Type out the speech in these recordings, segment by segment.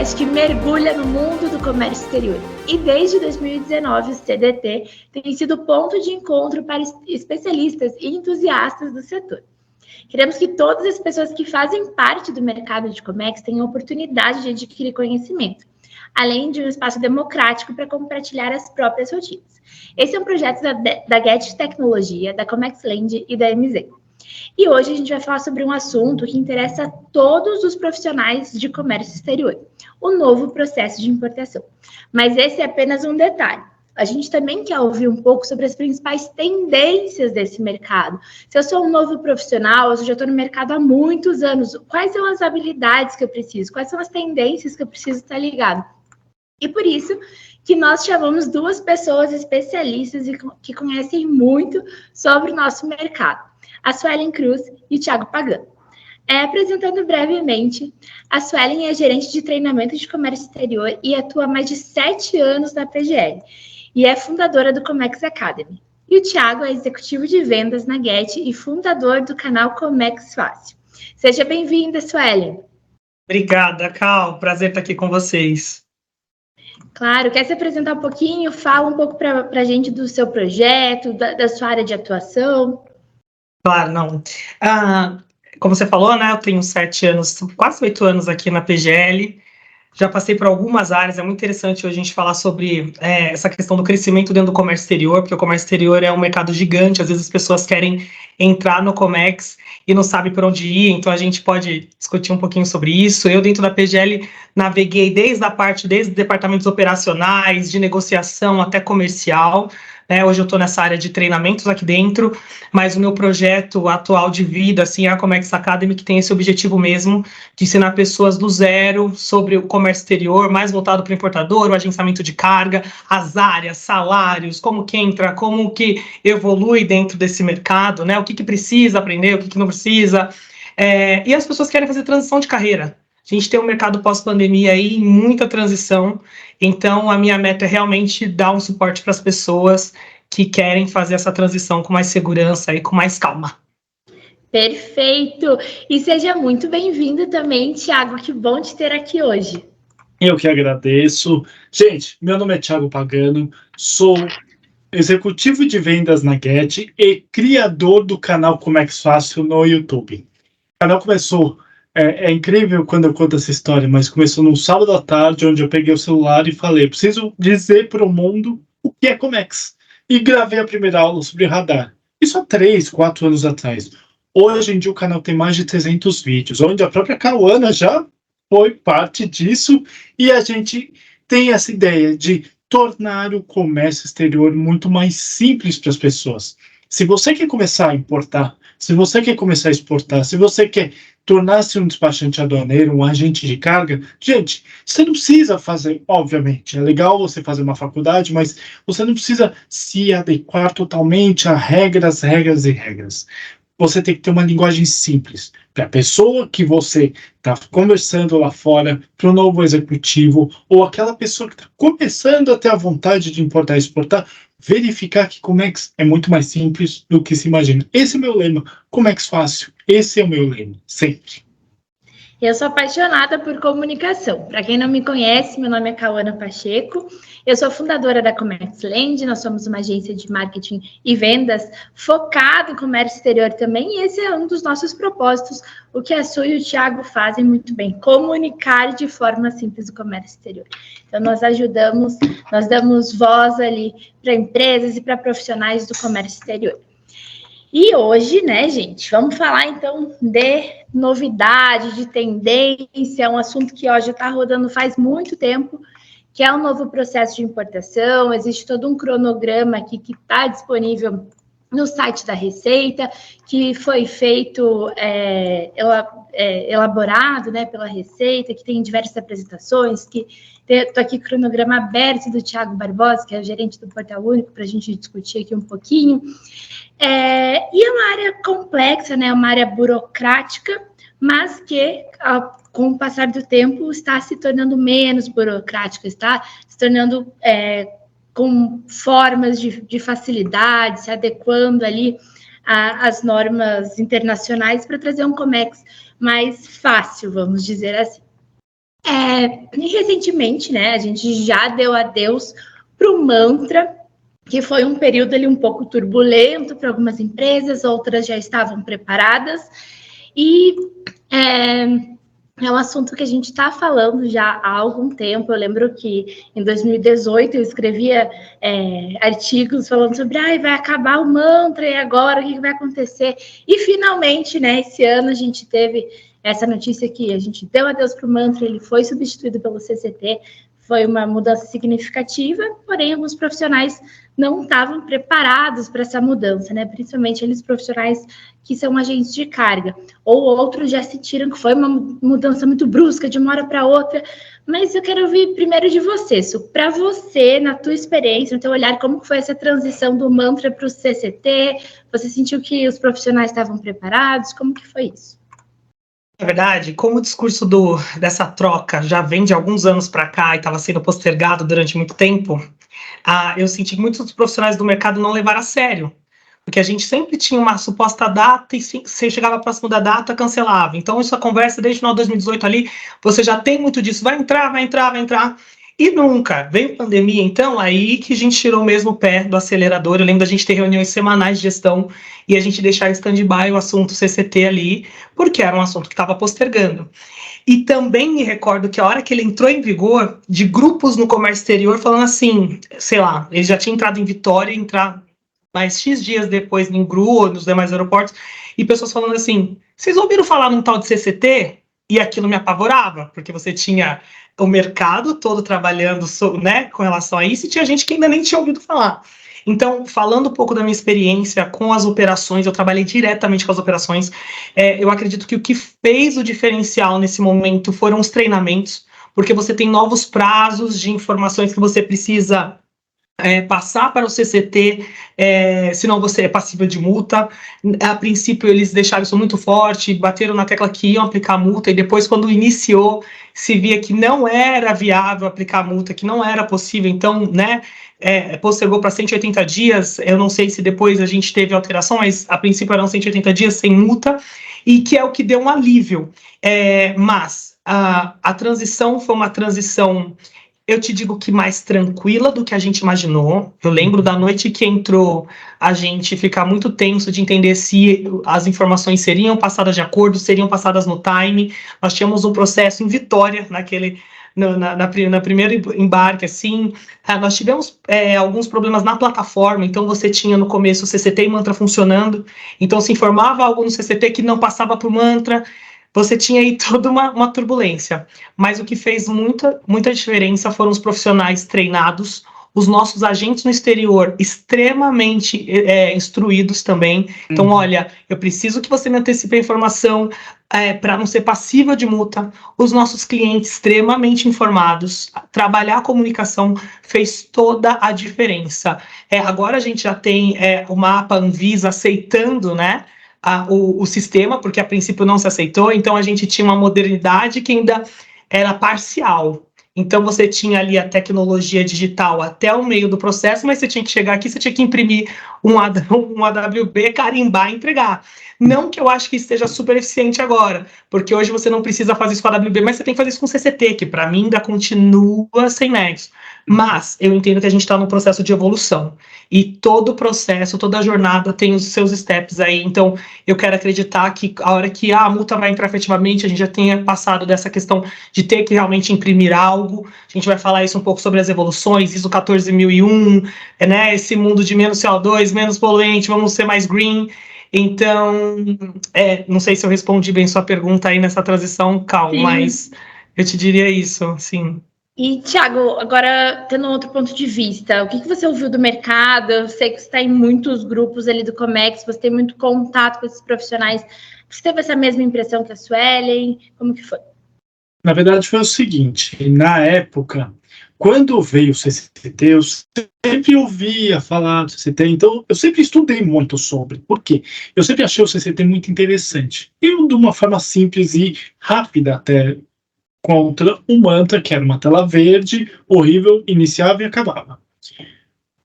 podcast que mergulha no mundo do comércio exterior. E desde 2019, o CDT tem sido ponto de encontro para especialistas e entusiastas do setor. Queremos que todas as pessoas que fazem parte do mercado de Comex tenham oportunidade de adquirir conhecimento, além de um espaço democrático para compartilhar as próprias rotinas. Esse é um projeto da Get Tecnologia, da Comex Land e da MZ. E hoje a gente vai falar sobre um assunto que interessa a todos os profissionais de comércio exterior, o novo processo de importação. Mas esse é apenas um detalhe. A gente também quer ouvir um pouco sobre as principais tendências desse mercado. Se eu sou um novo profissional, se eu já estou no mercado há muitos anos, quais são as habilidades que eu preciso? Quais são as tendências que eu preciso estar ligado? E por isso que nós chamamos duas pessoas especialistas e que conhecem muito sobre o nosso mercado, a Suelen Cruz e o Thiago Pagano. Apresentando brevemente, a Suelen é gerente de treinamento de comércio exterior e atua há mais de 7 anos na PGL e é fundadora do Comex Academy. E o Thiago é executivo de vendas na Get e fundador do canal Comex Fácil. Seja bem-vinda, Suelen. Obrigada, Cal. Prazer estar aqui com vocês. Claro, quer se apresentar um pouquinho? Fala um pouco para a gente do seu projeto, da sua área de atuação. Claro, não. Como você falou, né? Eu tenho 7 anos, quase 8 anos aqui na PGL. Já passei por algumas áreas. É muito interessante hoje a gente falar sobre essa questão do crescimento dentro do comércio exterior, porque o comércio exterior é um mercado gigante. Às vezes as pessoas querem entrar no Comex e não sabem por onde ir, então a gente pode discutir um pouquinho sobre isso. Eu, dentro da PGL, naveguei desde departamentos operacionais, de negociação até comercial. Hoje eu estou nessa área de treinamentos aqui dentro, mas o meu projeto atual de vida, assim, é a Comex Academy, que tem esse objetivo mesmo de ensinar pessoas do zero sobre o comércio exterior, mais voltado para o importador, o agenciamento de carga, as áreas, salários, como que entra, como que evolui dentro desse mercado, né? O que precisa aprender, o que não precisa. E as pessoas querem fazer transição de carreira. A gente tem um mercado pós-pandemia aí em muita transição, então a minha meta é realmente dar um suporte para as pessoas que querem fazer essa transição com mais segurança e com mais calma. Perfeito! E seja muito bem-vindo também, Thiago, que bom te ter aqui hoje. Eu que agradeço. Gente, meu nome é Thiago Pagano, sou executivo de vendas na Get e criador do canal Comex Fácil no YouTube. O canal começou... É incrível quando eu conto essa história, mas começou num sábado à tarde, onde eu peguei o celular e falei, preciso dizer para o mundo o que é Comex. E gravei a primeira aula sobre radar. Isso há 3, 4 anos atrás. Hoje em dia o canal tem mais de 300 vídeos, onde a própria Cauana já foi parte disso, e a gente tem essa ideia de tornar o comércio exterior muito mais simples para as pessoas. Se você quer começar a importar, se você quer começar a exportar, se você quer tornar-se um despachante aduaneiro, um agente de carga, gente, você não precisa fazer, obviamente, é legal você fazer uma faculdade, mas você não precisa se adequar totalmente a regras. Você tem que ter uma linguagem simples para a pessoa que você está conversando lá fora, para o novo executivo, ou aquela pessoa que está começando a ter a vontade de importar e exportar, verificar que Comex é muito mais simples do que se imagina. Esse é o meu lema, Comex Fácil. Esse é o meu lema, sempre. Eu sou apaixonada por comunicação. Para quem não me conhece, meu nome é Cauana Pacheco. Eu sou fundadora da Comex Land. Nós somos uma agência de marketing e vendas focada em comércio exterior também. E esse é um dos nossos propósitos, o que a Su e o Thiago fazem muito bem, comunicar de forma simples o comércio exterior. Então, nós ajudamos, nós damos voz ali para empresas e para profissionais do comércio exterior. E hoje, né, gente, vamos falar então de novidade, de tendência, um assunto que ó, já está rodando faz muito tempo, que é o novo processo de importação. Existe todo um cronograma aqui que está disponível no site da Receita, que foi feito, elaborado, né, pela Receita, que tem diversas apresentações, que estou aqui com o cronograma aberto do Thiago Barbosa, que é o gerente do Portal Único, para a gente discutir aqui um pouquinho. E é uma área complexa, né, uma área burocrática, mas que, com o passar do tempo, está se tornando menos burocrática, está se tornando com formas de facilidade, se adequando ali às normas internacionais para trazer um Comex mais fácil, vamos dizer assim. E recentemente, né, a gente já deu adeus para o mantra, que foi um período ali um pouco turbulento para algumas empresas, outras já estavam preparadas, e é um assunto que a gente está falando já há algum tempo. Eu lembro que em 2018 eu escrevia artigos falando sobre vai acabar o mantra e agora o que vai acontecer? E finalmente, né, esse ano a gente teve essa notícia que a gente deu adeus para o mantra, ele foi substituído pelo CCT, foi uma mudança significativa, porém alguns profissionais não estavam preparados para essa mudança, né? Principalmente aqueles profissionais que são agentes de carga, ou outros já sentiram que foi uma mudança muito brusca, de uma hora para outra. Mas eu quero ouvir primeiro de você, para você, na tua experiência, no teu olhar, como foi essa transição do mantra para o CCT? Você sentiu que os profissionais estavam preparados? Como que foi isso? Na verdade, como o discurso dessa troca já vem de alguns anos para cá e estava sendo postergado durante muito tempo, eu senti que muitos dos profissionais do mercado não levaram a sério, porque a gente sempre tinha uma suposta data e se chegava próximo da data, cancelava. Então, isso a conversa desde o final de 2018 ali, você já tem muito disso, vai entrar, vai entrar, vai entrar. E nunca. Veio pandemia, então, aí que a gente tirou mesmo o pé do acelerador. Eu lembro da gente ter reuniões semanais de gestão e a gente deixar em stand-by o assunto CCT ali, porque era um assunto que estava postergando. E também me recordo que a hora que ele entrou em vigor, de grupos no comércio exterior falando assim, sei lá, ele já tinha entrado em Vitória, entrar mais X dias depois em Gru ou nos demais aeroportos, e pessoas falando assim, vocês ouviram falar num tal de CCT? E aquilo me apavorava, porque você tinha o mercado todo trabalhando, né, com relação a isso, e tinha gente que ainda nem tinha ouvido falar. Então, falando um pouco da minha experiência com as operações, eu trabalhei diretamente com as operações, eu acredito que o que fez o diferencial nesse momento foram os treinamentos, porque você tem novos prazos de informações que você precisa passar para o CCT, senão você é passível de multa. A princípio eles deixaram isso muito forte, bateram na tecla que iam aplicar multa, e depois quando iniciou, se via que não era viável aplicar multa, que não era possível, então, né, postergou para 180 dias, eu não sei se depois a gente teve alteração, mas a princípio eram 180 dias sem multa, e que é o que deu um alívio. Mas a transição foi uma transição, eu te digo que mais tranquila do que a gente imaginou. Eu lembro da noite que entrou, a gente ficar muito tenso de entender se as informações seriam passadas de acordo, seriam passadas no time. Nós tínhamos um processo em Vitória, na primeiro embarque, assim. Nós tivemos alguns problemas na plataforma, então você tinha no começo o CCT e Mantra funcionando, então se informava algo no CCT que não passava para o Mantra, você tinha aí toda uma turbulência. Mas o que fez muita diferença foram os profissionais treinados, os nossos agentes no exterior extremamente instruídos também. Então, olha, eu preciso que você me antecipe a informação para não ser passível de multa. Os nossos clientes extremamente informados. Trabalhar a comunicação fez toda a diferença. Agora a gente já tem o mapa Anvisa aceitando, né, o sistema, porque a princípio não se aceitou, então a gente tinha uma modernidade que ainda era parcial. Então você tinha ali a tecnologia digital até o meio do processo, mas você tinha que chegar aqui, você tinha que imprimir um AWB, carimbar e entregar. Não que eu acho que esteja super eficiente agora, porque hoje você não precisa fazer isso com a AWB, mas você tem que fazer isso com o CCT, que para mim ainda continua sem nexo. Mas eu entendo que a gente está num processo de evolução. E todo o processo, toda a jornada tem os seus steps aí. Então, eu quero acreditar que a hora que a multa vai entrar efetivamente, a gente já tenha passado dessa questão de ter que realmente imprimir algo. A gente vai falar isso um pouco sobre as evoluções, ISO 14001, né, esse mundo de menos CO2, menos poluente, vamos ser mais green. Então, não sei se eu respondi bem sua pergunta aí nessa transição, Cal, mas eu te diria isso, sim. E, Thiago, agora tendo outro ponto de vista, o que você ouviu do mercado? Eu sei que você está em muitos grupos ali do Comex, você tem muito contato com esses profissionais. Você teve essa mesma impressão que a Suelen? Como que foi? Na verdade, foi o seguinte, na época, quando veio o CCT, eu sempre ouvia falar do CCT, então eu sempre estudei muito sobre. Por quê? Eu sempre achei o CCT muito interessante. E de uma forma simples e rápida até, contra o Mantra, que era uma tela verde, horrível, iniciava e acabava.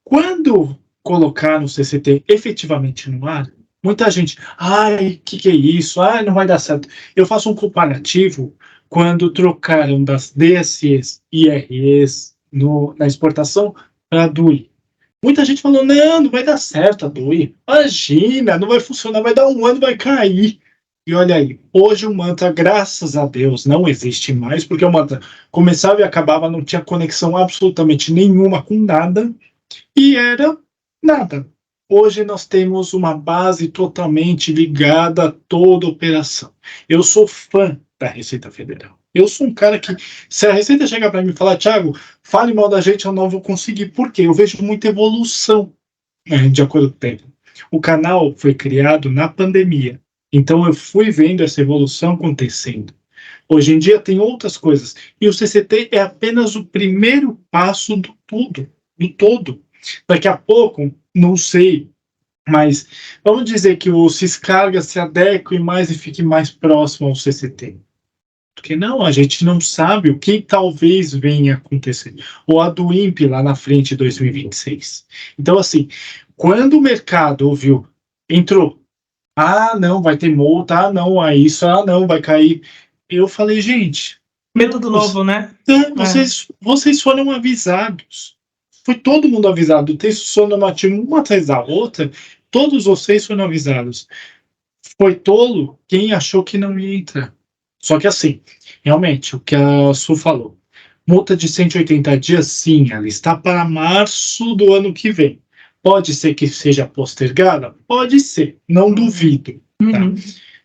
Quando colocaram o CCT efetivamente no ar, muita gente, ai, que é isso? Ai, não vai dar certo. Eu faço um comparativo quando trocaram das DSEs e IREs na exportação para a DUI. Muita gente falou, não vai dar certo a DUI. Imagina, não vai funcionar, vai dar um ano, vai cair. E olha aí, hoje o mantra, graças a Deus, não existe mais, porque o mantra começava e acabava, não tinha conexão absolutamente nenhuma com nada, e era nada. Hoje nós temos uma base totalmente ligada a toda operação. Eu sou fã da Receita Federal. Eu sou um cara que, se a Receita chegar para mim e falar, Thiago, fale mal da gente, eu não vou conseguir. Por quê? Eu vejo muita evolução, de acordo com o tempo. O canal foi criado na pandemia. Então eu fui vendo essa evolução acontecendo. Hoje em dia tem outras coisas. E o CCT é apenas o primeiro passo do tudo, do todo. Daqui a pouco, não sei, mas vamos dizer que o Ciscarga se adeque mais e fique mais próximo ao CCT. Porque não, a gente não sabe o que talvez venha acontecer. Ou a do INPE lá na frente de 2026. Então, assim, quando o mercado entrou, não, vai ter multa, não, isso, não, vai cair. Eu falei, gente... Medo do novo, né? Vocês foram avisados. Foi todo mundo avisado. O texto sonomativo, uma atrás da outra, todos vocês foram avisados. Foi tolo quem achou que não ia entrar. Só que assim, realmente, o que a Su falou, multa de 180 dias, sim, ela está para março do ano que vem. Pode ser que seja postergada? Pode ser, não duvido. Tá?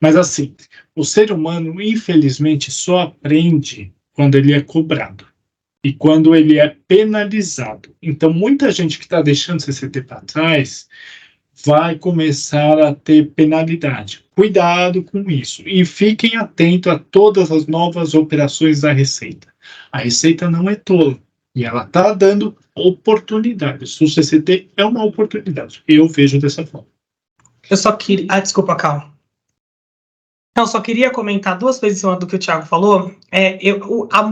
Mas assim, o ser humano, infelizmente, só aprende quando ele é cobrado e quando ele é penalizado. Então, muita gente que está deixando o CCT para trás vai começar a ter penalidade. Cuidado com isso. E fiquem atentos a todas as novas operações da Receita. A Receita não é tola. E ela está dando oportunidades. O CCT é uma oportunidade. Eu vejo dessa forma. Eu só queria... desculpa, Cal. Não, só queria comentar duas coisas em cima do que o Thiago falou.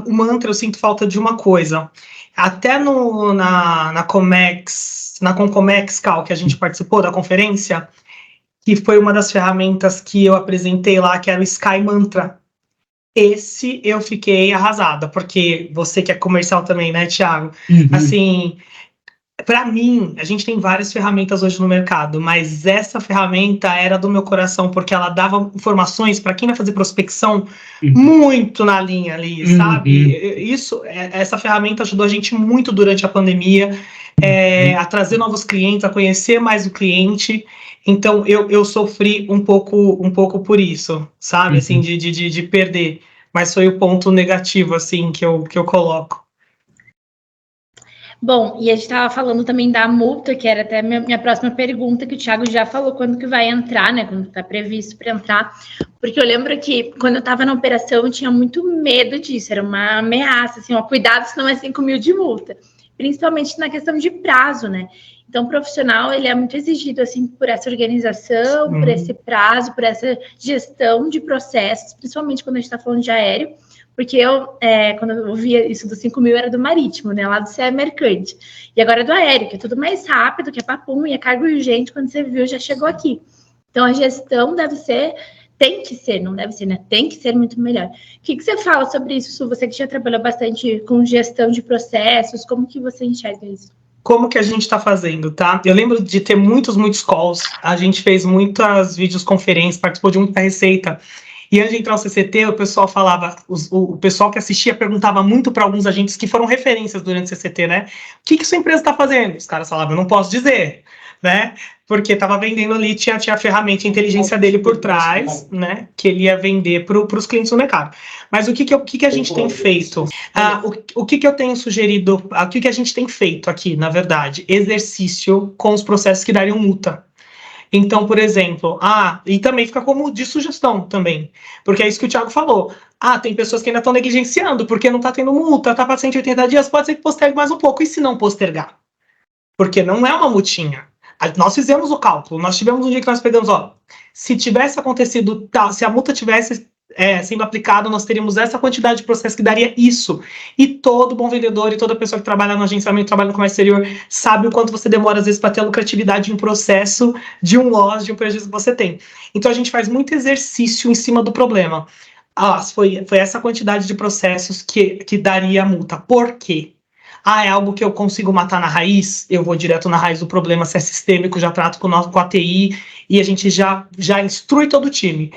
O mantra, eu sinto falta de uma coisa. Até na Concomex, Cal, que a gente participou da conferência, que foi uma das ferramentas que eu apresentei lá, que era o Sky Mantra. Esse eu fiquei arrasada, porque você que é comercial também, né, Thiago? Assim, para mim, a gente tem várias ferramentas hoje no mercado, mas essa ferramenta era do meu coração, porque ela dava informações para quem vai fazer prospecção muito na linha ali, sabe? Essa ferramenta ajudou a gente muito durante a pandemia, a trazer novos clientes, a conhecer mais o cliente. Então, eu sofri um pouco por isso, sabe? Assim, de perder. Mas foi o ponto negativo, assim, que eu coloco. Bom, e a gente estava falando também da multa, que era até minha próxima pergunta, que o Thiago já falou quando que vai entrar, né? Quando está previsto para entrar. Porque eu lembro que quando eu estava na operação, eu tinha muito medo disso. Era uma ameaça, assim, cuidado, senão é 5 mil de multa. Principalmente na questão de prazo, né? Então, o profissional, ele é muito exigido, assim, por essa organização, por esse prazo, por essa gestão de processos, principalmente quando a gente está falando de aéreo, porque quando eu ouvia isso dos 5 mil, era do marítimo, né, lá do CE Mercante, e agora é do aéreo, que é tudo mais rápido, que é papum, e é carga urgente, quando você viu, já chegou aqui. Então, a gestão tem que ser, não deve ser, né? Tem que ser muito melhor. O que você fala sobre isso, Su? Você que já trabalhou bastante com gestão de processos, como que você enxerga isso? Como que a gente está fazendo, tá? Eu lembro de ter muitos calls, a gente fez muitas videoconferências, participou de muita receita, e antes de entrar no CCT, o pessoal falava, o pessoal que assistia perguntava muito para alguns agentes que foram referências durante o CCT, né? O que sua empresa está fazendo? Os caras falavam, eu não posso dizer, né? Porque estava vendendo ali, tinha a ferramenta de inteligência dele por trás, né? Que ele ia vender para os clientes do mercado. Mas o que a gente tem feito? O que eu tenho sugerido? O que a gente tem feito aqui, na verdade? Exercício com os processos que dariam multa. Então, por exemplo, e também fica como de sugestão também, porque é isso que o Thiago falou. Tem pessoas que ainda estão negligenciando, porque não está tendo multa, está para 180 dias, pode ser que postergue mais um pouco, e se não postergar? Porque não é uma multinha. Nós fizemos o cálculo, nós tivemos um dia que nós pegamos, se tivesse acontecido, se a multa tivesse sendo aplicada, nós teríamos essa quantidade de processo que daria isso. E todo bom vendedor e toda pessoa que trabalha no agenciamento, trabalha no comércio exterior, sabe o quanto você demora, às vezes, para ter a lucratividade de um processo, de um loss, de um prejuízo que você tem. Então, a gente faz muito exercício em cima do problema. foi essa quantidade de processos que daria a multa. Por quê? É algo que eu consigo matar na raiz? Eu vou direto na raiz do problema, se é sistêmico, já trato com a TI e a gente já instrui todo o time.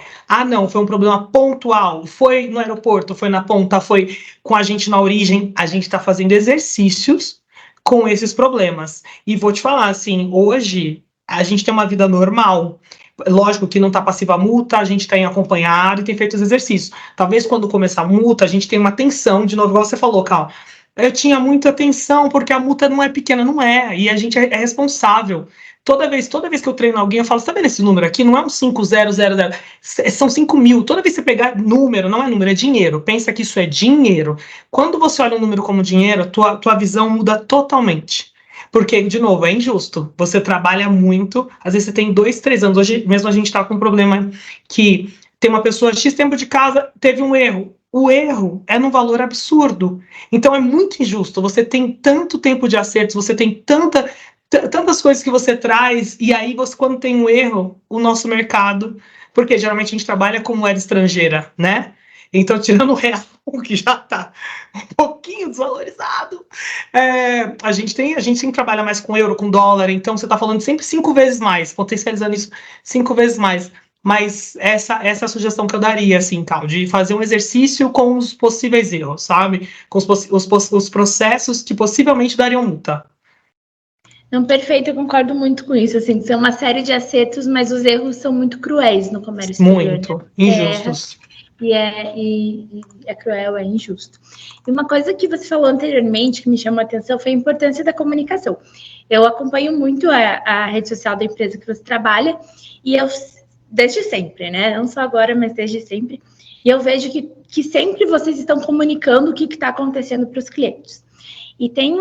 Não, foi um problema pontual, foi no aeroporto, foi na ponta, foi com a gente na origem. A gente está fazendo exercícios com esses problemas. E vou te falar, assim, hoje a gente tem uma vida normal. Lógico que não está passiva a multa, a gente tem acompanhado e tem feito os exercícios. Talvez quando começar a multa, a gente tenha uma tensão, de novo, igual você falou, Cal. Eu tinha muita tensão, porque a multa não é pequena, não é, e a gente é responsável. Toda vez que eu treino alguém, eu falo, tá vendo esse número aqui? Não é um 5000, são 5.000. Toda vez que você pegar número, não é número, é dinheiro. Pensa que isso é dinheiro. Quando você olha um número como dinheiro, tua visão muda totalmente. Porque, de novo, é injusto. Você trabalha muito, às vezes você tem 2, 3 anos. Hoje mesmo a gente está com um problema que tem uma pessoa X tempo de casa, teve um erro. O erro é num valor absurdo. Então é muito injusto. Você tem tanto tempo de acertos, você tem tantas coisas que você traz, e aí você, quando tem um erro, o nosso mercado, porque geralmente a gente trabalha com moeda estrangeira, né? Então, tirando o real, que já está um pouquinho desvalorizado, a gente sempre trabalha mais com euro, com dólar, então você está falando sempre 5 vezes mais, potencializando isso 5 vezes mais. Mas essa é a sugestão que eu daria, assim, Cal, de fazer um exercício com os possíveis erros, sabe? Com os processos que possivelmente dariam multa. Não, perfeito, eu concordo muito com isso, assim, são uma série de acertos, mas os erros são muito cruéis no comércio exterior. Muito, injustos. E é cruel, é injusto. E uma coisa que você falou anteriormente, que me chamou a atenção, foi a importância da comunicação. Eu acompanho muito a rede social da empresa que você trabalha, e eu, desde sempre, né? Não só agora, mas desde sempre. E eu vejo que sempre vocês estão comunicando o que está acontecendo para os clientes. E tem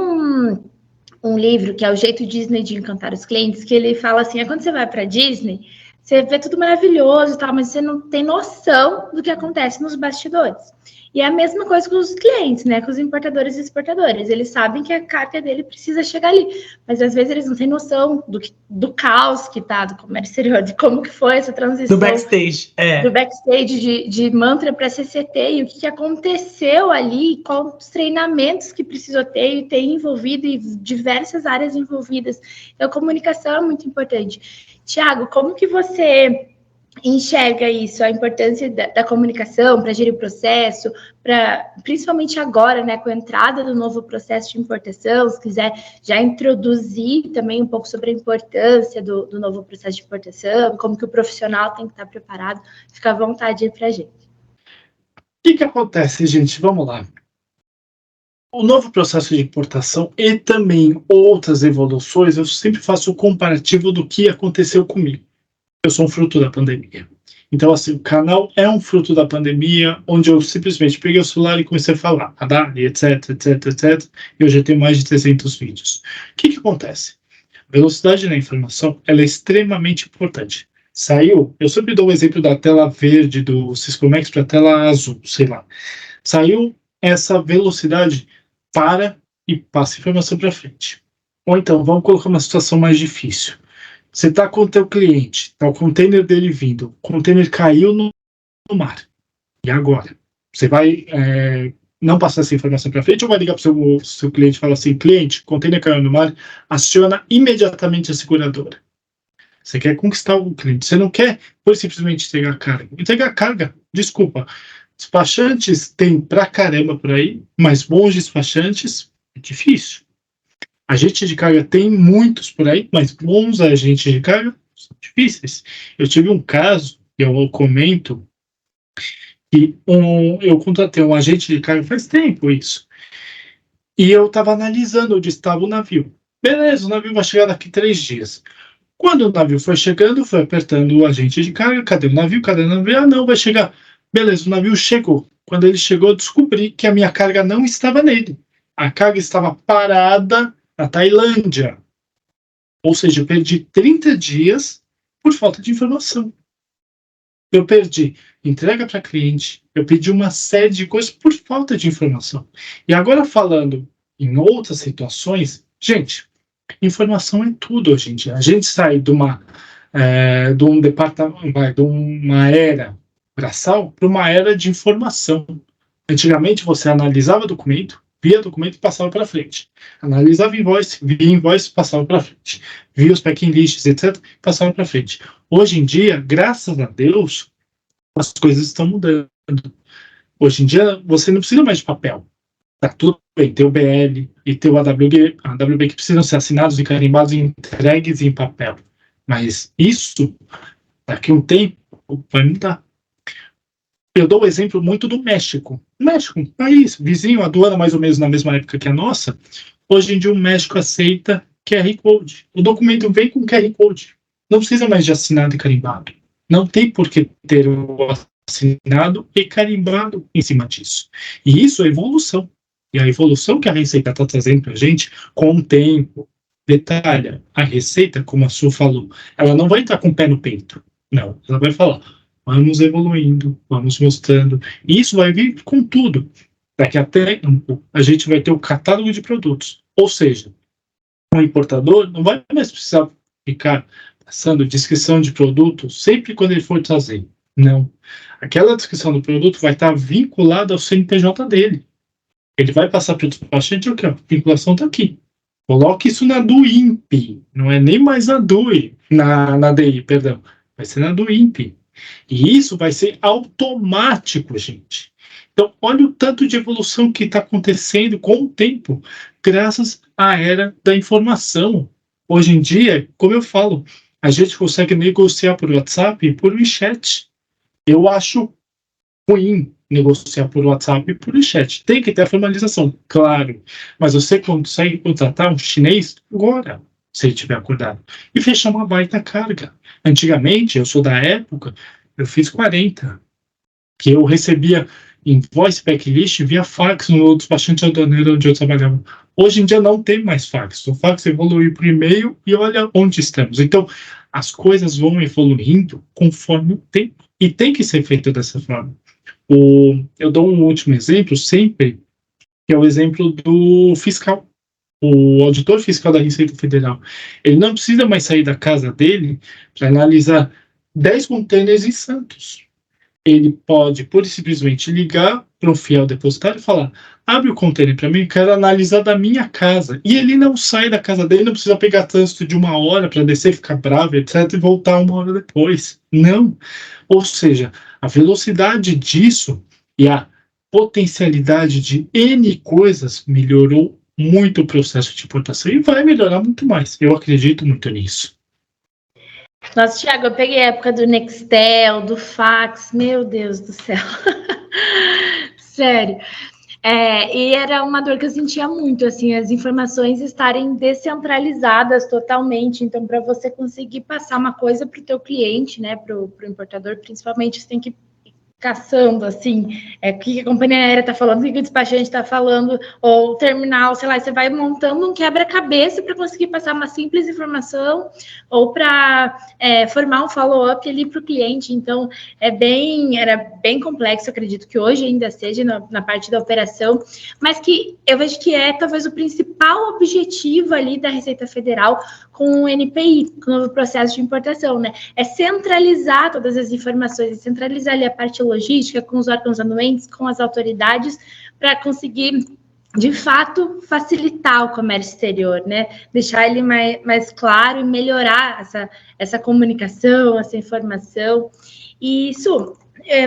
um livro que é O Jeito Disney de Encantar os Clientes, que ele fala assim, quando você vai para a Disney, você vê tudo maravilhoso e tal, mas você não tem noção do que acontece nos bastidores. E é a mesma coisa com os clientes, né? Com os importadores e exportadores. Eles sabem que a carga dele precisa chegar ali, mas às vezes eles não têm noção do caos que tá do comércio exterior, de como que foi essa transição. Do backstage, Do backstage de mantra para CCT, e o que aconteceu ali, quais os treinamentos que precisou ter e ter envolvido, e diversas áreas envolvidas. Então, a comunicação é muito importante. Tiago, como que você enxerga isso, a importância da comunicação para gerir o processo, principalmente agora, né, com a entrada do novo processo de importação, se quiser já introduzir também um pouco sobre a importância do novo processo de importação, como que o profissional tem que estar preparado, fica à vontade aí para a gente. O que acontece, gente? Vamos lá. O novo processo de importação e também outras evoluções, eu sempre faço o comparativo do que aconteceu comigo. Eu sou um fruto da pandemia. Então, assim, o canal é um fruto da pandemia, onde eu simplesmente peguei o celular e comecei a falar, etc. E eu já tenho mais de 300 vídeos. O que acontece? A velocidade na informação, ela é extremamente importante. Saiu, eu sempre dou o exemplo da tela verde do Syscomex para a tela azul, sei lá. Saiu essa velocidade, para e passa informação para frente. Ou então, vamos colocar uma situação mais difícil. Você está com o teu cliente, está o container dele vindo, o container caiu no mar. E agora? Você vai não passar essa informação para frente ou vai ligar para o seu cliente e falar assim, cliente, o container caiu no mar, aciona imediatamente a seguradora. Você quer conquistar o cliente, você não quer simplesmente entregar carga. Entregar carga, desculpa, despachantes tem pra caramba por aí, mas bons despachantes é difícil. Agentes de carga tem muitos por aí, mas bons agentes de carga são difíceis. Eu tive um caso, que eu comento, que eu contratei um agente de carga faz tempo isso. E eu estava analisando onde estava o navio. Beleza, o navio vai chegar daqui 3 dias. Quando o navio foi chegando, foi apertando o agente de carga, cadê o navio? Cadê o navio? Ah, não, vai chegar. Beleza, o navio chegou. Quando ele chegou, eu descobri que a minha carga não estava nele. A carga estava parada na Tailândia. Ou seja, eu perdi 30 dias por falta de informação. Eu perdi entrega para cliente, eu perdi uma série de coisas por falta de informação. E agora falando em outras situações, gente, informação é tudo hoje em dia. A gente sai de uma departamento, de uma era, braçal para uma era de informação. Antigamente, você analisava documento, via documento e passava para frente. Analisava invoice, via invoice e passava para frente. Via os packing lists, etc., passava para frente. Hoje em dia, graças a Deus, as coisas estão mudando. Hoje em dia, você não precisa mais de papel. Tá tudo bem, tem o BL e tem o AWB que precisam ser assinados e carimbados e entregues em papel. Mas isso, daqui a um tempo, vai mudar. Eu dou o exemplo muito do México. México, país, vizinho, aduana mais ou menos na mesma época que a nossa. Hoje em dia o México aceita QR Code. O documento vem com QR Code. Não precisa mais de assinado e carimbado. Não tem por que ter o assinado e carimbado em cima disso. E isso é evolução. E a evolução que a Receita está trazendo para a gente, com o tempo, detalha, a Receita, como a Su falou, ela não vai entrar com o pé no peito. Não, ela vai falar, vamos evoluindo, vamos mostrando. E isso vai vir com tudo. Daqui a tempo, a gente vai ter o catálogo de produtos. Ou seja, o importador não vai mais precisar ficar passando descrição de produto sempre quando ele for trazer. Não. Aquela descrição do produto vai estar vinculada ao CNPJ dele. Ele vai passar para o despachante, ok, a vinculação está aqui. Coloque isso na do INPE, não é nem mais na DUI, na DI, perdão. Vai ser na do INPE. E isso vai ser automático, gente. Então, olha o tanto de evolução que está acontecendo com o tempo, graças à era da informação. Hoje em dia, como eu falo, a gente consegue negociar por WhatsApp e por WeChat. Eu acho ruim negociar por WhatsApp e por chat. Tem que ter a formalização, claro. Mas você consegue contratar um chinês agora, se ele estiver acordado, e fechar uma baita carga. Antigamente, eu sou da época, eu fiz 40, que eu recebia invoice backlist via fax no despachante aduaneiro onde eu trabalhava. Hoje em dia não tem mais fax. O fax evoluiu para o e-mail e olha onde estamos. Então, as coisas vão evoluindo conforme o tempo. E tem que ser feito dessa forma. Eu dou um último exemplo sempre, que é o exemplo do fiscal. O auditor fiscal da Receita Federal. Ele não precisa mais sair da casa dele para analisar 10 containers em Santos. Ele pode, pura e simplesmente, ligar para um fiel depositário e falar, abre o container para mim, quero analisar da minha casa. E ele não sai da casa dele, não precisa pegar trânsito de 1 hora para descer, ficar bravo, etc., e voltar 1 hora depois. Não. Ou seja, a velocidade disso e a potencialidade de N coisas melhorou muito o processo de importação e vai melhorar muito mais. Eu acredito muito nisso. Nossa, Thiago, eu peguei a época do Nextel, do fax, meu Deus do céu. Sério. E era uma dor que eu sentia muito, assim, as informações estarem descentralizadas totalmente. Então, para você conseguir passar uma coisa para o teu cliente, né, para o importador, principalmente, você tem que caçando, assim, o que a companhia aérea está falando, o que o despachante está falando, ou o terminal, sei lá, você vai montando um quebra-cabeça para conseguir passar uma simples informação, ou para formar um follow-up ali para o cliente. Então, era bem complexo, acredito que hoje ainda seja na parte da operação, mas que eu vejo que é talvez o principal objetivo ali da Receita Federal com o NPI, com o novo processo de importação, né? É centralizar todas as informações, centralizar ali a parte logística com os órgãos anuentes, com as autoridades, para conseguir, de fato, facilitar o comércio exterior, né? Deixar ele mais claro e melhorar essa comunicação, essa informação. E isso,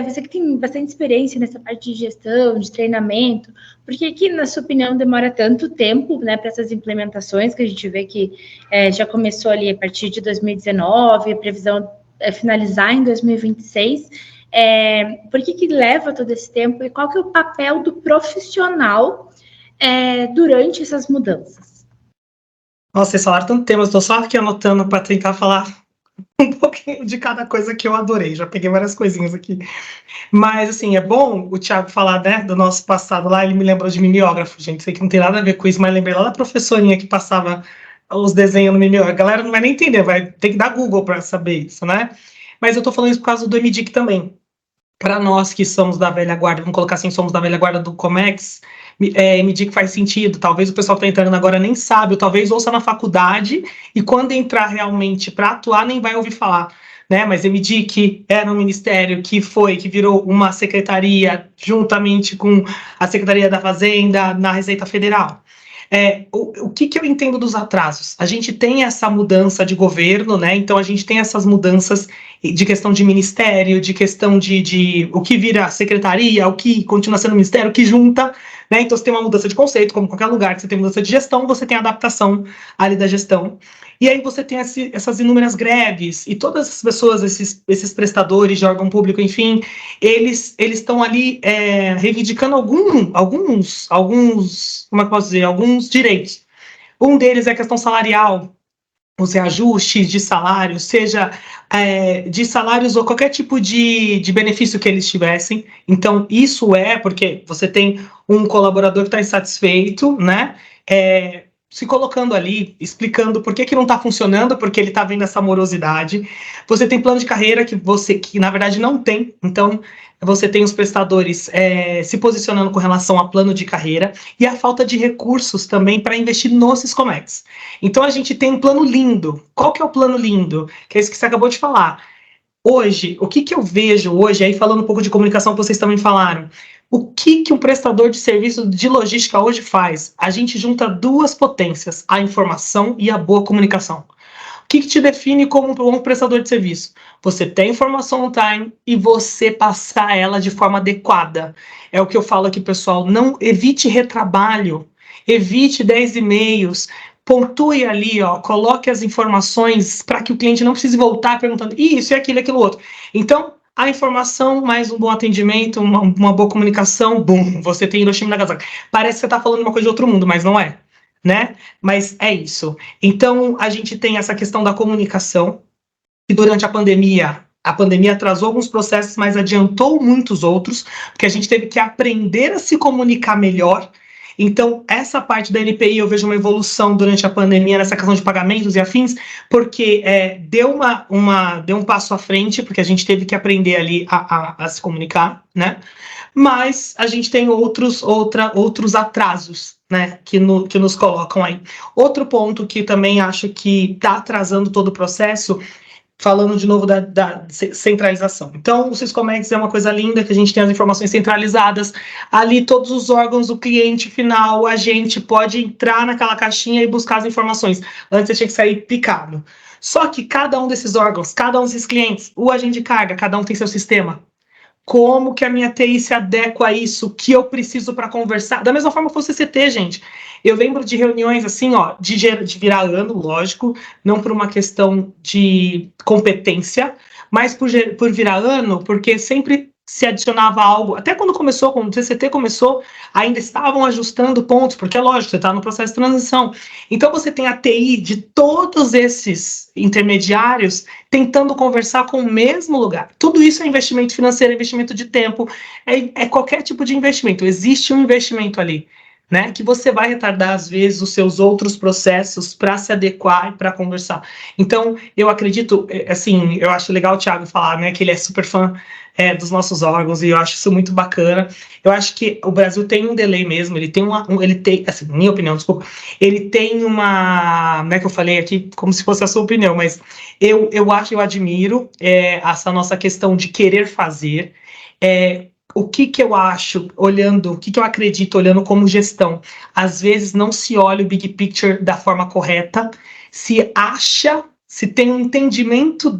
você que tem bastante experiência nessa parte de gestão, de treinamento, por que, na sua opinião, demora tanto tempo, né, para essas implementações, que a gente vê que já começou ali a partir de 2019, a previsão é finalizar em 2026, por que leva todo esse tempo e qual que é o papel do profissional durante essas mudanças? Nossa, vocês falaram tanto tema, eu estou só aqui anotando para tentar falar um pouquinho de cada coisa que eu adorei, já peguei várias coisinhas aqui. Mas, assim, é bom o Thiago falar, né, do nosso passado lá, ele me lembrou de mimeógrafo, gente, sei que não tem nada a ver com isso, mas lembrei lá da professorinha que passava os desenhos no mimeógrafo. A galera não vai nem entender, vai ter que dar Google para saber isso, né? Mas eu tô falando isso por causa do MDIC também. Para nós que somos da velha guarda, vamos colocar assim, somos da velha guarda do Comex, MDIC faz sentido. Talvez o pessoal que está entrando agora nem sabe, ou talvez ouça na faculdade, e quando entrar realmente para atuar, nem vai ouvir falar. né? Mas EMDIC era um ministério que virou uma secretaria juntamente com a Secretaria da Fazenda na Receita Federal. O que eu entendo dos atrasos? A gente tem essa mudança de governo, né? Então a gente tem essas mudanças de questão de ministério, de questão de o que vira secretaria, o que continua sendo ministério, o que junta, né? Então você tem uma mudança de conceito, como qualquer lugar que você tem mudança de gestão, você tem adaptação ali da gestão. E aí você tem essas inúmeras greves, e todas as pessoas, esses prestadores de órgão público, enfim, eles estão ali reivindicando alguns, como é que eu posso dizer, alguns direitos. Um deles é a questão salarial, os reajustes de salários, seja de salários ou qualquer tipo de benefício que eles tivessem. Então, isso porque você tem um colaborador que está insatisfeito, né? Se colocando ali, explicando por que não está funcionando, porque ele está vendo essa morosidade. Você tem plano de carreira que na verdade não tem. Então, você tem os prestadores se posicionando com relação a plano de carreira e a falta de recursos também para investir no Siscomex. Então, a gente tem um plano lindo. Qual que é o plano lindo? Que é isso que você acabou de falar. Hoje, o que eu vejo hoje, aí falando um pouco de comunicação que vocês também falaram, o que um prestador de serviço de logística hoje faz? A gente junta duas potências, a informação e a boa comunicação. O que te define como um bom prestador de serviço? Você tem informação on time e você passar ela de forma adequada. É o que eu falo aqui, pessoal, não evite retrabalho, evite 10 e-mails, pontue ali, coloque as informações para que o cliente não precise voltar perguntando isso e aquilo outro. Então, a informação, mais um bom atendimento, uma boa comunicação, bum, você tem Hiroshima e Nagasaki. Parece que você está falando uma coisa de outro mundo, mas não é, né? Mas é isso. Então, a gente tem essa questão da comunicação, que durante a pandemia atrasou alguns processos, mas adiantou muitos outros, porque a gente teve que aprender a se comunicar melhor. Então, essa parte da NPI eu vejo uma evolução durante a pandemia nessa questão de pagamentos e afins, porque deu um passo à frente, porque a gente teve que aprender ali a se comunicar, né? Mas a gente tem outros atrasos, né, que nos colocam aí. Outro ponto que também acho que está atrasando todo o processo, falando de novo da centralização. Então, o Siscomex é uma coisa linda, que a gente tem as informações centralizadas, ali todos os órgãos, o cliente final, a gente pode entrar naquela caixinha e buscar as informações. Antes você tinha que sair picado. Só que cada um desses órgãos, cada um desses clientes, o agente de carga, cada um tem seu sistema. Como que a minha TI se adequa a isso? O que eu preciso para conversar? Da mesma forma que o CCT, gente. Eu lembro de reuniões assim, de virar ano, lógico, não por uma questão de competência, mas por virar ano, porque sempre se adicionava algo. Até quando o CCT começou, ainda estavam ajustando pontos, porque é lógico, você está no processo de transição. Então você tem a TI de todos esses intermediários tentando conversar com o mesmo lugar. Tudo isso é investimento financeiro, é investimento de tempo, é qualquer tipo de investimento. Existe um investimento ali, né, que você vai retardar, às vezes, os seus outros processos para se adequar e para conversar. Então, eu acredito, assim, eu acho legal o Thiago falar, né, que ele é super fã dos nossos órgãos, e eu acho isso muito bacana. Eu acho que o Brasil tem um delay mesmo, ele tem assim, minha opinião, desculpa, ele tem não é que eu falei aqui como se fosse a sua opinião, mas eu admiro essa nossa questão de querer fazer, o que eu acho, o que eu acredito, olhando como gestão, às vezes não se olha o big picture da forma correta, se tem um entendimento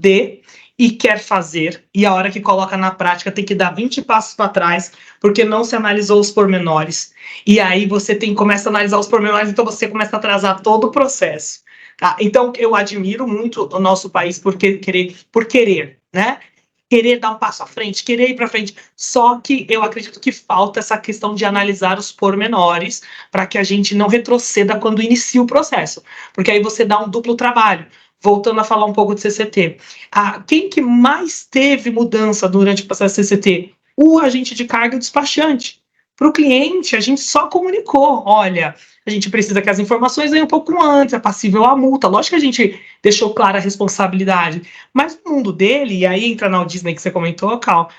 e quer fazer, e a hora que coloca na prática tem que dar 20 passos para trás, porque não se analisou os pormenores. E aí você começa a analisar os pormenores, então você começa a atrasar todo o processo. Tá? Então, eu admiro muito o nosso país por querer, né? Querer dar um passo à frente, querer ir para frente. Só que eu acredito que falta essa questão de analisar os pormenores para que a gente não retroceda quando inicia o processo. Porque aí você dá um duplo trabalho. Voltando a falar um pouco de CCT. Quem que mais teve mudança durante o processo de CCT? O agente de carga e o despachante. Para o cliente, a gente só comunicou, olha, a gente precisa que as informações venham um pouco antes, é passível a multa. Lógico que a gente deixou clara a responsabilidade, mas no mundo dele, e aí entra na Disney que você comentou, Cal,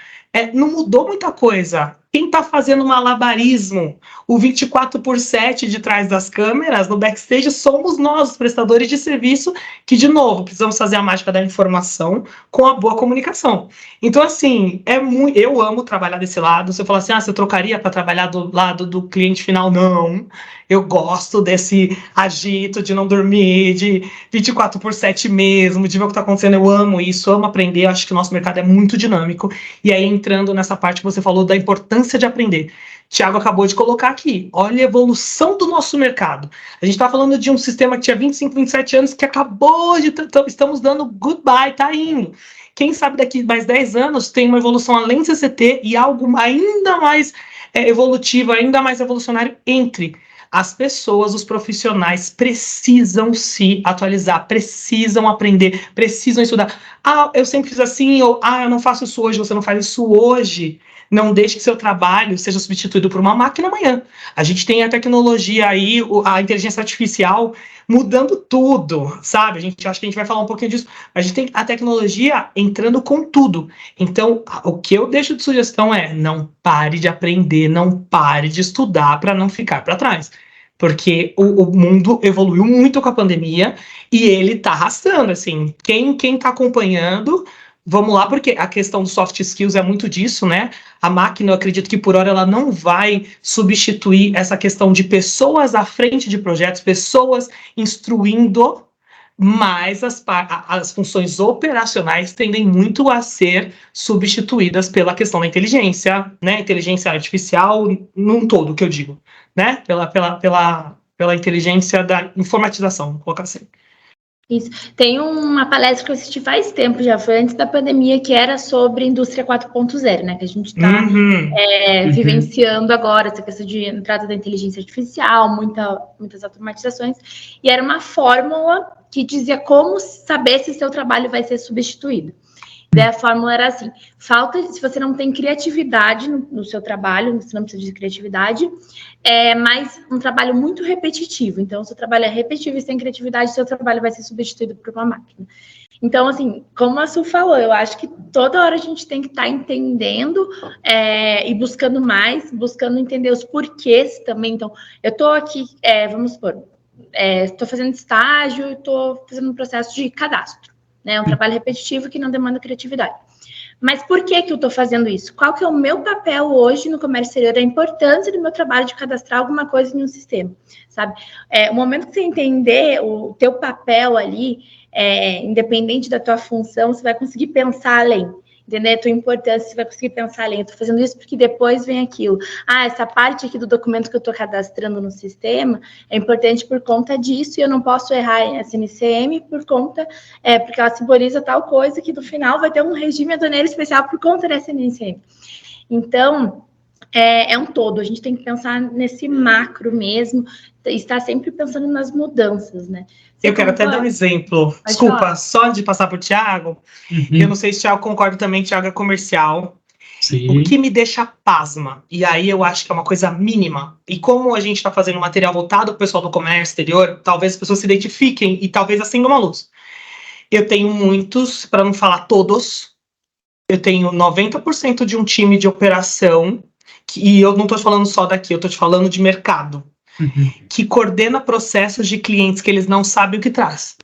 não mudou muita coisa. Quem está fazendo malabarismo, o 24/7 de trás das câmeras, no backstage, somos nós, os prestadores de serviço, que, de novo, precisamos fazer a mágica da informação com a boa comunicação. Então, assim, eu amo trabalhar desse lado. Se eu falar assim, você trocaria para trabalhar do lado do cliente final? Não. Eu gosto desse agito de não dormir, de 24/7 mesmo, de ver o que está acontecendo. Eu amo isso, amo aprender. Eu acho que o nosso mercado é muito dinâmico. E aí, entrando nessa parte que você falou da importância de aprender. Tiago acabou de colocar aqui. Olha a evolução do nosso mercado. A gente está falando de um sistema que tinha 25, 27 anos, que acabou de... Estamos dando goodbye, tá indo. Quem sabe daqui mais 10 anos tem uma evolução além do CCT e algo ainda mais evolutivo, ainda mais evolucionário entre as pessoas, os profissionais precisam se atualizar, precisam aprender, precisam estudar. Eu sempre fiz assim, ou eu não faço isso hoje, você não faz isso hoje. Não deixe que seu trabalho seja substituído por uma máquina amanhã. A gente tem a tecnologia aí, a inteligência artificial mudando tudo, sabe? Acho que a gente vai falar um pouquinho disso. A gente tem a tecnologia entrando com tudo. Então, o que eu deixo de sugestão é não pare de aprender, não pare de estudar para não ficar para trás. Porque o mundo evoluiu muito com a pandemia e ele está arrastando, assim. Quem está acompanhando... Vamos lá, porque a questão dos soft skills é muito disso, né? A máquina, eu acredito que por hora ela não vai substituir essa questão de pessoas à frente de projetos, pessoas instruindo, mas as funções operacionais tendem muito a ser substituídas pela questão da inteligência, né? Inteligência artificial num todo, que eu digo, né? Pela inteligência da informatização, vou colocar assim. Isso. Tem uma palestra que eu assisti faz tempo, já foi antes da pandemia, que era sobre indústria 4.0, né? Que a gente está vivenciando agora, essa questão de entrada da inteligência artificial, muitas automatizações. E era uma fórmula que dizia como saber se seu trabalho vai ser substituído. Daí a fórmula era assim: se você não tem criatividade no seu trabalho, você não precisa de criatividade, mas um trabalho muito repetitivo. Então, se o trabalho é repetitivo e sem criatividade, seu trabalho vai ser substituído por uma máquina. Então, assim, como a Su falou, eu acho que toda hora a gente tem que estar entendendo e buscando mais, buscando entender os porquês também. Então, eu estou aqui, vamos supor, estou fazendo estágio, estou fazendo um processo de cadastro. É um trabalho repetitivo que não demanda criatividade. Mas por que eu estou fazendo isso? Qual que é o meu papel hoje no comércio exterior? A importância do meu trabalho de cadastrar alguma coisa em um sistema, sabe? O momento que você entender o teu papel ali, independente da tua função, você vai conseguir pensar além. Entender a tua importância, você vai conseguir pensar além. Eu estou fazendo isso porque depois vem aquilo. Essa parte aqui do documento que eu estou cadastrando no sistema é importante por conta disso e eu não posso errar essa NCM por conta, porque ela simboliza tal coisa que no final vai ter um regime aduaneiro especial por conta dessa NCM. Então, é um todo. A gente tem que pensar nesse macro mesmo, estar sempre pensando nas mudanças, né? Eu quero até dar um exemplo. Desculpa, só de passar para o Tiago. Eu não sei se o Tiago concorda também, Tiago é comercial. Sim. O que me deixa pasma, e aí eu acho que é uma coisa mínima, e como a gente está fazendo um material voltado para o pessoal do comércio exterior, talvez as pessoas se identifiquem e talvez acendam uma luz. Eu tenho muitos, para não falar todos, eu tenho 90% de um time de operação, e eu não estou falando só daqui, eu estou te falando de mercado, que coordena processos de clientes que eles não sabem o que traz.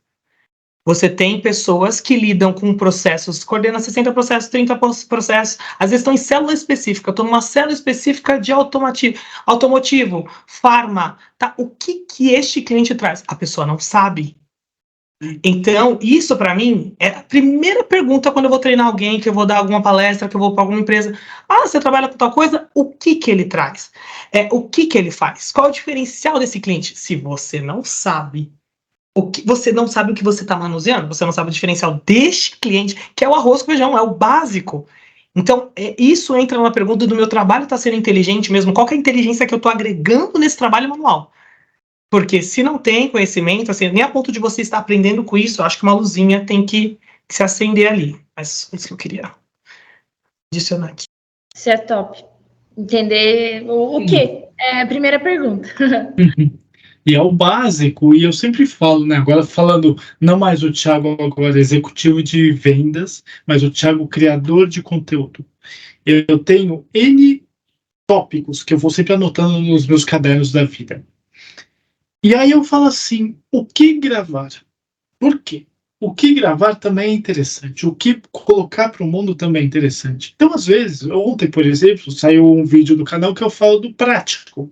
Você tem pessoas que lidam com processos, coordena 60 processos, 30 processos, às vezes estão em célula específica, eu estou numa célula específica de automotivo, farma, tá? O que este cliente traz? A pessoa não sabe. Então, isso para mim é a primeira pergunta quando eu vou treinar alguém, que eu vou dar alguma palestra, que eu vou para alguma empresa. Você trabalha com tal coisa? O que ele traz? O que ele faz? Qual é o diferencial desse cliente? Se você não sabe, você não sabe o que você está manuseando, você não sabe o diferencial deste cliente, que é o arroz com feijão, é o básico. Então, isso entra numa pergunta do meu trabalho está sendo inteligente mesmo? Qual que é a inteligência que eu estou agregando nesse trabalho manual? Porque se não tem conhecimento, assim, nem a ponto de você estar aprendendo com isso, eu acho que uma luzinha tem que se acender ali. Mas isso que eu queria adicionar aqui. Isso é top. Entender o quê? É a primeira pergunta. E é o básico, e eu sempre falo, né? Agora falando, não mais o Thiago agora executivo de vendas, mas o Thiago criador de conteúdo. Eu tenho N tópicos que eu vou sempre anotando nos meus cadernos da vida. E aí eu falo assim, o que gravar? Por quê? O que gravar também é interessante, o que colocar para o mundo também é interessante. Então, às vezes, ontem, por exemplo, saiu um vídeo do canal que eu falo do prático.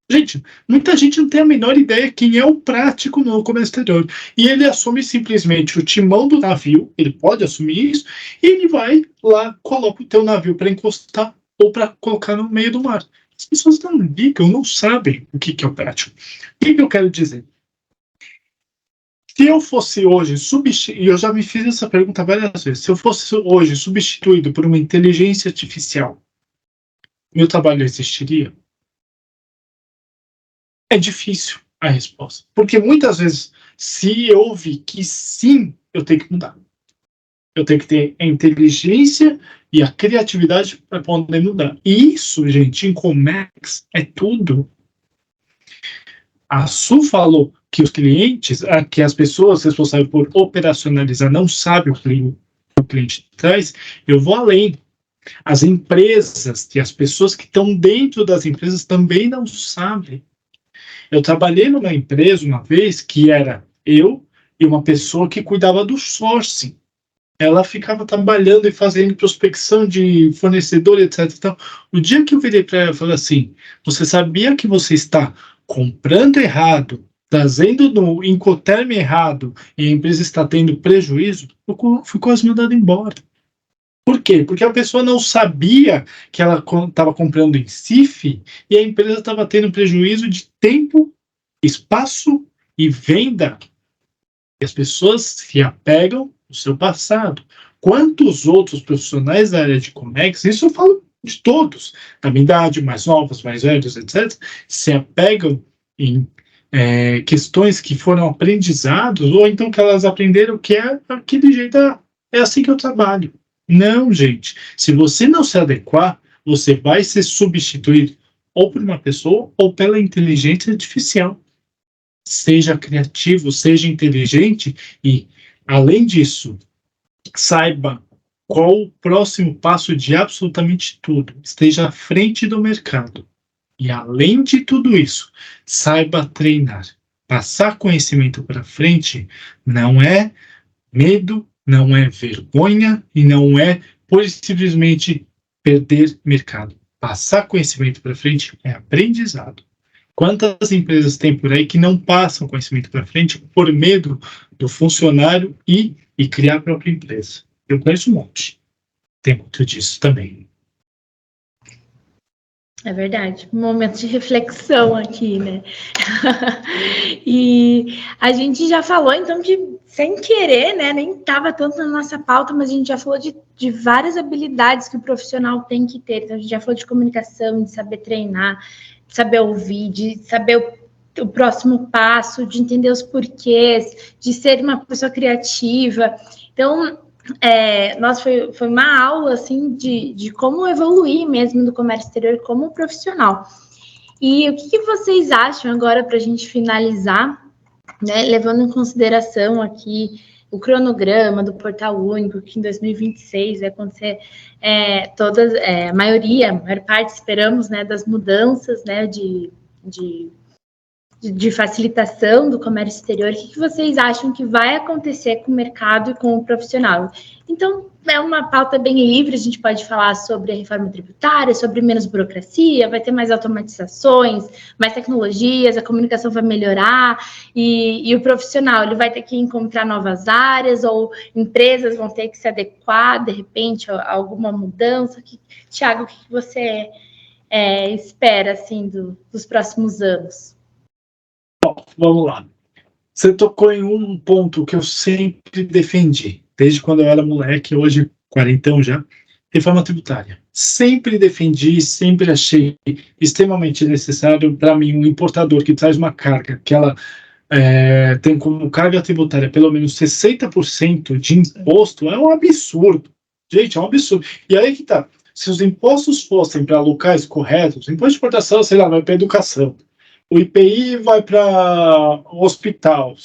Gente, muita gente não tem a menor ideia quem é o prático no comércio exterior. E ele assume simplesmente o timão do navio, ele pode assumir isso, e ele vai lá, coloca o teu navio para encostar ou para colocar no meio do mar. As pessoas não ligam, não sabem o que é o prático. O que eu quero dizer? Se eu fosse hoje substituído, e eu já me fiz essa pergunta várias vezes, se eu fosse hoje substituído por uma inteligência artificial, meu trabalho existiria? É difícil a resposta. Porque muitas vezes, se eu ouvir que sim, eu tenho que mudar. Eu tenho que ter a inteligência e a criatividade para poder mudar. E isso, gente, em Comex é tudo. A Su falou que os clientes, que as pessoas responsáveis por operacionalizar não sabem o que o cliente traz. Eu vou além. As empresas e as pessoas que estão dentro das empresas também não sabem. Eu trabalhei numa empresa uma vez que era eu e uma pessoa que cuidava do sourcing. Ela ficava trabalhando e fazendo prospecção de fornecedor, etc. Então, o dia que eu virei para ela e falei assim, você sabia que você está comprando errado, trazendo no Incoterm errado e a empresa está tendo prejuízo? Eu fui quase mandado embora. Por quê? Porque a pessoa não sabia que ela estava comprando em CIF e a empresa estava tendo prejuízo de tempo, espaço e venda. E as pessoas se apegam ao seu passado. Quantos outros profissionais da área de Comex, isso eu falo de todos, da minha idade, mais novos, mais velhos, etc., se apegam em questões que foram aprendizados, ou então que elas aprenderam que é aquele jeito, é assim que eu trabalho. Não, gente. Se você não se adequar, você vai ser substituído ou por uma pessoa ou pela inteligência artificial. Seja criativo, seja inteligente e, além disso, saiba qual o próximo passo de absolutamente tudo. Esteja à frente do mercado. E, além de tudo isso, saiba treinar. Passar conhecimento para frente não é medo, não é vergonha e não é por simplesmente perder mercado. Passar conhecimento para frente é aprendizado. Quantas empresas tem por aí que não passam conhecimento para frente por medo do funcionário e criar a própria empresa? Eu conheço um monte. Tem muito disso também. É verdade, um momento de reflexão aqui, né? E a gente já falou, então, de sem querer, né? Nem estava tanto na nossa pauta, mas a gente já falou de várias habilidades que o profissional tem que ter. Então, a gente já falou de comunicação, de saber treinar, de saber ouvir, de saber o próximo passo, de entender os porquês, de ser uma pessoa criativa. Então, foi uma aula assim de como evoluir mesmo no comércio exterior como profissional. E o que vocês acham agora para a gente finalizar, né, levando em consideração aqui o cronograma do Portal Único, que em 2026 vai acontecer a maior parte, esperamos, né, das mudanças, né, de facilitação do comércio exterior. O que vocês acham que vai acontecer com o mercado e com o profissional? Então, é uma pauta bem livre, a gente pode falar sobre a reforma tributária, sobre menos burocracia, vai ter mais automatizações, mais tecnologias, a comunicação vai melhorar, e o profissional ele vai ter que encontrar novas áreas, ou empresas vão ter que se adequar, de repente, a alguma mudança. Thiago, o que você espera, assim, dos próximos anos? Vamos lá. Você tocou em um ponto que eu sempre defendi, desde quando eu era moleque, hoje quarentão já, reforma tributária. Sempre defendi, sempre achei extremamente necessário para mim um importador que traz uma carga, que ela tem como carga tributária pelo menos 60% de imposto, é um absurdo. Gente, é um absurdo. E aí que tá, se os impostos fossem para locais corretos, imposto de importação, sei lá, vai para educação. o IPI vai para o hospital.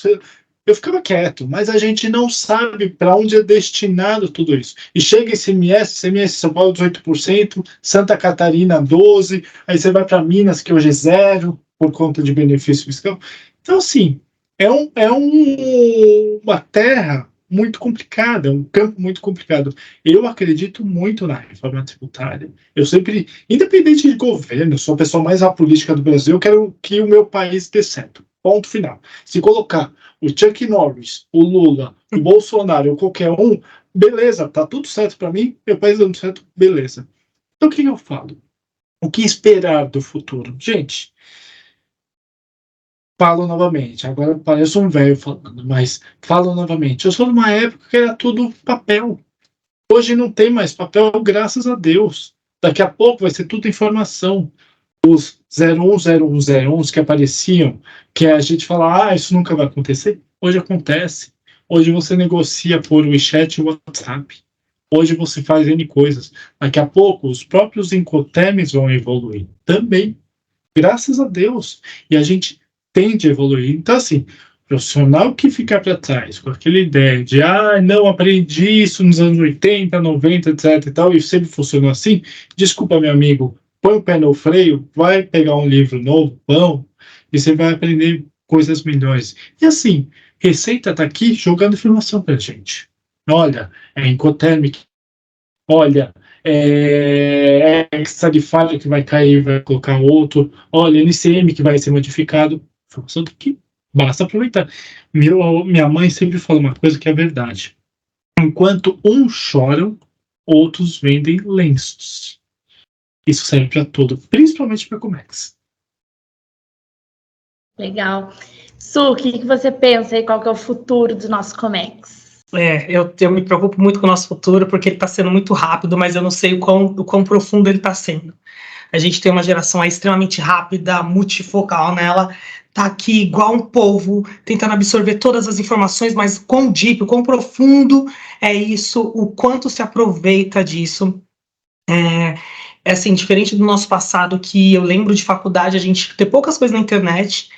Eu ficava quieto, mas a gente não sabe para onde é destinado tudo isso. E chega ICMS São Paulo 18%, Santa Catarina 12%, aí você vai para Minas, que hoje é zero, por conta de benefício fiscal. Então, assim, uma terra muito complicada, um campo muito complicado. Eu acredito muito na reforma tributária. Eu sempre, independente de governo, sou a pessoa mais apolítica do Brasil, eu quero que o meu país dê certo. Ponto final. Se colocar o Chuck Norris, o Lula, o Bolsonaro ou qualquer um, beleza, tá tudo certo para mim, meu país dando certo, beleza. Então o que eu falo? O que esperar do futuro? Gente, falo novamente, agora pareço um velho falando, mas falo novamente. Eu sou de uma época que era tudo papel. Hoje não tem mais papel, graças a Deus. Daqui a pouco vai ser tudo informação. Os 010101 que apareciam, que a gente fala, isso nunca vai acontecer. Hoje acontece. Hoje você negocia por WeChat e WhatsApp. Hoje você faz N coisas. Daqui a pouco os próprios Incoterms vão evoluir também. Graças a Deus. E a gente tende a evoluir. Então, assim, profissional que ficar para trás com aquela ideia de não aprendi isso nos anos 80, 90, etc e tal, e sempre funcionou assim, desculpa, meu amigo, põe o pé no freio, vai pegar um livro novo, bom, e você vai aprender coisas melhores. E assim, Receita está aqui jogando informação para a gente. Olha, é Incotermic, olha, extra de falha que vai cair, vai colocar outro, olha, NCM que vai ser modificado, informação que basta aproveitar. Minha mãe sempre fala uma coisa que é verdade. Enquanto uns choram, outros vendem lenços. Isso serve para tudo, principalmente para Comex. Legal. Su, o que você pensa aí? Qual que é o futuro do nosso Comex? Eu me preocupo muito com o nosso futuro, porque ele está sendo muito rápido, mas eu não sei o quão profundo ele está sendo. A gente tem uma geração aí extremamente rápida, multifocal, né? Ela tá aqui igual um polvo, tentando absorver todas as informações, mas quão deep, quão profundo é isso, o quanto se aproveita disso. É assim, diferente do nosso passado, que eu lembro de faculdade, a gente ter poucas coisas na internet.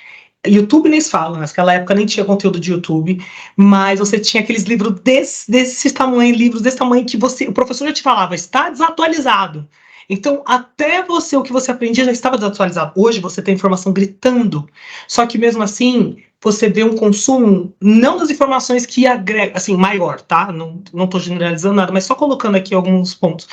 YouTube nem se fala, naquela época nem tinha conteúdo de YouTube, mas você tinha aqueles livros desse tamanho, livros desse tamanho que o professor já te falava, está desatualizado. Então, até o que você aprendia já estava desatualizado. Hoje você tem informação gritando, só que mesmo assim, você vê um consumo, não das informações que agrega, assim, maior, tá? Não estou generalizando nada, mas só colocando aqui alguns pontos.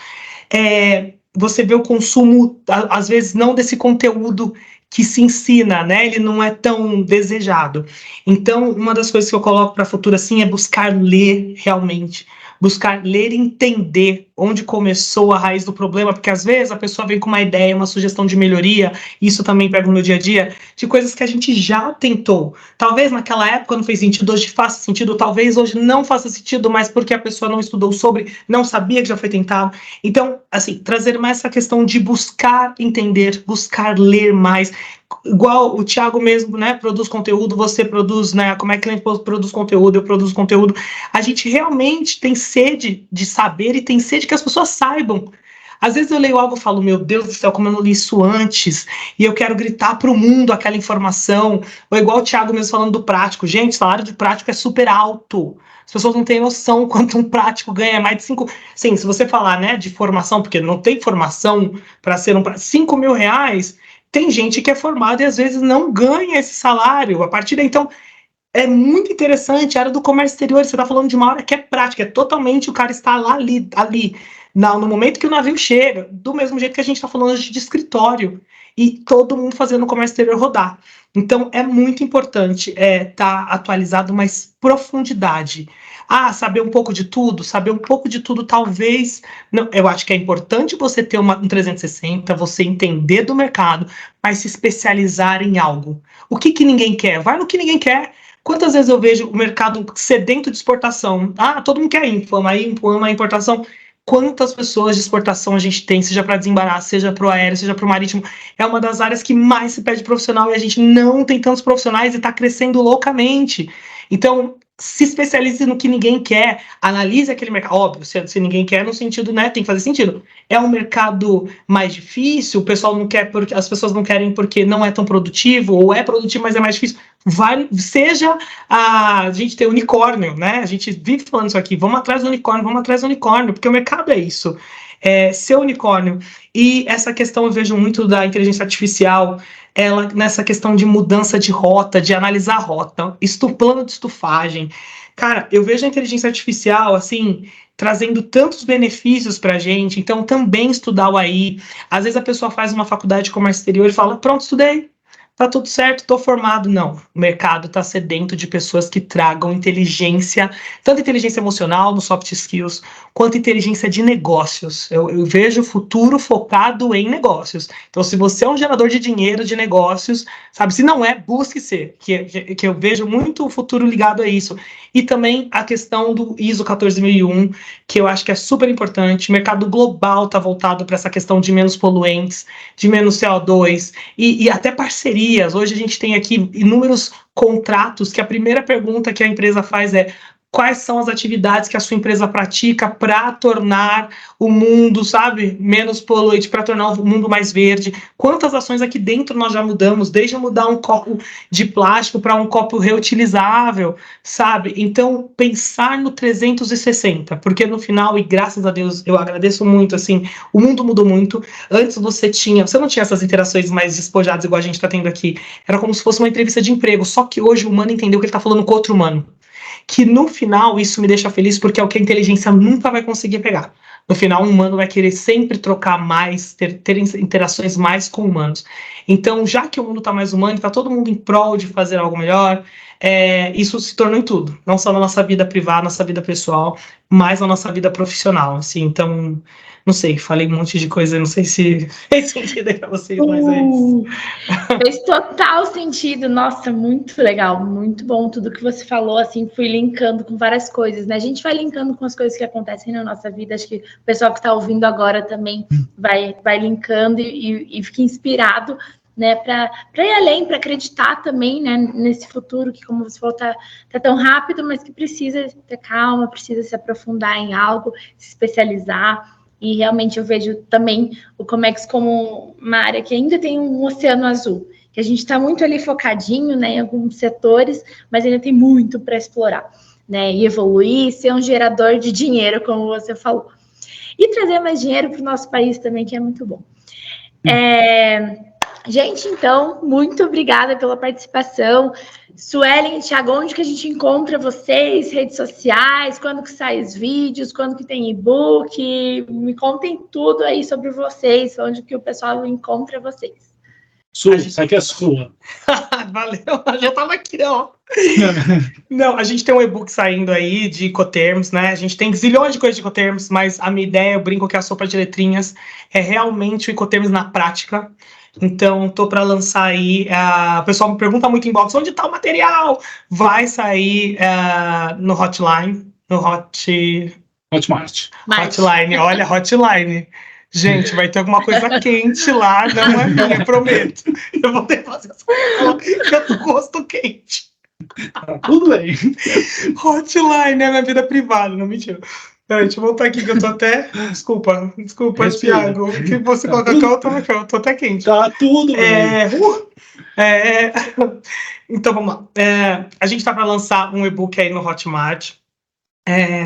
Você vê o consumo, às vezes, não desse conteúdo que se ensina, né? Ele não é tão desejado. Então, uma das coisas que eu coloco para o futuro assim é buscar ler realmente, buscar ler e entender onde começou a raiz do problema, porque às vezes a pessoa vem com uma ideia, uma sugestão de melhoria, isso também pega no meu dia a dia, de coisas que a gente já tentou. Talvez naquela época não fez sentido, hoje faça sentido, talvez hoje não faça sentido, mas porque a pessoa não estudou sobre, não sabia que já foi tentado. Então, assim, trazer mais essa questão de buscar entender, buscar ler mais, igual o Thiago mesmo, né, produz conteúdo, você produz, né, como é que ele produz conteúdo, eu produzo conteúdo. A gente realmente tem sede de saber e tem sede que as pessoas saibam. Às vezes eu leio algo e falo, meu Deus do céu, como eu não li isso antes, e eu quero gritar para o mundo aquela informação, ou igual o Thiago mesmo falando do prático. Gente, o salário de prático é super alto. As pessoas não têm noção quanto um prático ganha, mais de 5... Sim, se você falar, né, de formação, porque não tem formação para ser um... 5 mil reais... Tem gente que é formada e às vezes não ganha esse salário. A partir daí, então, é muito interessante. A área do comércio exterior, você está falando de uma área que é prática, é totalmente o cara está lá, ali. No momento que o navio chega, do mesmo jeito que a gente está falando de escritório, e todo mundo fazendo o comércio exterior rodar. Então, é muito importante estar atualizado, mas profundidade. Saber um pouco de tudo? Saber um pouco de tudo, talvez... Não, eu acho que é importante você ter um 360, você entender do mercado, mas se especializar em algo. O que ninguém quer? Vai no que ninguém quer. Quantas vezes eu vejo o mercado sedento de exportação? Todo mundo quer info, ama importação. Quantas pessoas de exportação a gente tem, seja para desembaraço, seja para o aéreo, seja para o marítimo? É uma das áreas que mais se pede profissional e a gente não tem tantos profissionais e está crescendo loucamente. Então, se especialize no que ninguém quer, analise aquele mercado. Óbvio, se ninguém quer, no sentido, né, tem que fazer sentido. É um mercado mais difícil, o pessoal não quer porque as pessoas não querem porque não é tão produtivo, ou é produtivo, mas é mais difícil. Seja a gente tem unicórnio, né? A gente vive falando isso aqui, vamos atrás do unicórnio, porque o mercado é isso. Ser unicórnio. E essa questão eu vejo muito da inteligência artificial, ela nessa questão de mudança de rota, de analisar a rota, plano de estufagem. Cara, eu vejo a inteligência artificial, assim, trazendo tantos benefícios pra gente, então também estudar o AI. Às vezes a pessoa faz uma faculdade de comércio exterior e fala, pronto, estudei. Tá tudo certo, tô formado. Não, o mercado tá sedento de pessoas que tragam inteligência, tanto inteligência emocional, no soft skills, quanto inteligência de negócios. Eu vejo o futuro focado em negócios. Então, se você é um gerador de dinheiro, de negócios, sabe, se não é, busque ser, que eu vejo muito o futuro ligado a isso. E também a questão do ISO 14001, que eu acho que é super importante. O mercado global tá voltado para essa questão de menos poluentes, de menos CO2, e até parcerias. Hoje a gente tem aqui inúmeros contratos que a primeira pergunta que a empresa faz é quais são as atividades que a sua empresa pratica para tornar o mundo, sabe, menos poluente, para tornar o mundo mais verde. Quantas ações aqui dentro nós já mudamos, desde mudar um copo de plástico para um copo reutilizável, sabe? Então, pensar no 360, porque no final, e graças a Deus, eu agradeço muito, assim, o mundo mudou muito. Antes você não tinha essas interações mais despojadas igual a gente está tendo aqui. Era como se fosse uma entrevista de emprego, só que hoje o humano entendeu que ele está falando com outro humano. Que no final isso me deixa feliz porque é o que a inteligência nunca vai conseguir pegar. No final, um humano vai querer sempre trocar mais, ter interações mais com humanos. Então, já que o mundo está mais humano, está todo mundo em prol de fazer algo melhor, isso se tornou em tudo. Não só na nossa vida privada, nossa vida pessoal, mas na nossa vida profissional. Assim. Então, não sei, falei um monte de coisa, não sei se fez sentido aí para vocês, mas é isso. Fez total sentido. Nossa, muito legal, muito bom tudo que você falou, assim, fui linkando com várias coisas, né? A gente vai linkando com as coisas que acontecem na nossa vida, acho que o pessoal que está ouvindo agora também vai linkando e fica inspirado, né, para ir além, para acreditar também, né, nesse futuro que, como você falou, tá tão rápido, mas que precisa ter calma, precisa se aprofundar em algo, se especializar. E realmente eu vejo também o Comex como uma área que ainda tem um oceano azul, que a gente está muito ali focadinho, né, em alguns setores, mas ainda tem muito para explorar, né, e evoluir, ser um gerador de dinheiro, como você falou. E trazer mais dinheiro para o nosso país também, que é muito bom. Gente, então, muito obrigada pela participação. Suelen, Thiago, onde que a gente encontra vocês? Redes sociais? Quando que saem os vídeos? Quando que tem e-book? Me contem tudo aí sobre vocês, onde que o pessoal encontra vocês. Isso aqui é sua. Valeu, eu já tava aqui, ó. Não, a gente tem um e-book saindo aí de Incoterms, né? A gente tem zilhões de coisas de Incoterms, mas a minha ideia, eu brinco que a sopa de letrinhas é realmente o Incoterms na prática. Então, tô para lançar aí. O pessoal me pergunta muito em inbox, onde tá o material? Vai sair no Hotline, no Hotmart. Hotline, olha, Hotline. Gente, vai ter alguma coisa quente lá, não é minha, prometo. Eu vou ter que fazer essa coisa, que eu tô com o rosto quente. Tudo bem. Hotline é minha vida privada, não mentira. Deixa eu voltar aqui que eu tô até... Desculpa, Thiago. Que você colocar que eu tô até quente. Tá tudo bem. Então, vamos lá. A gente tá para lançar um e-book aí no Hotmart.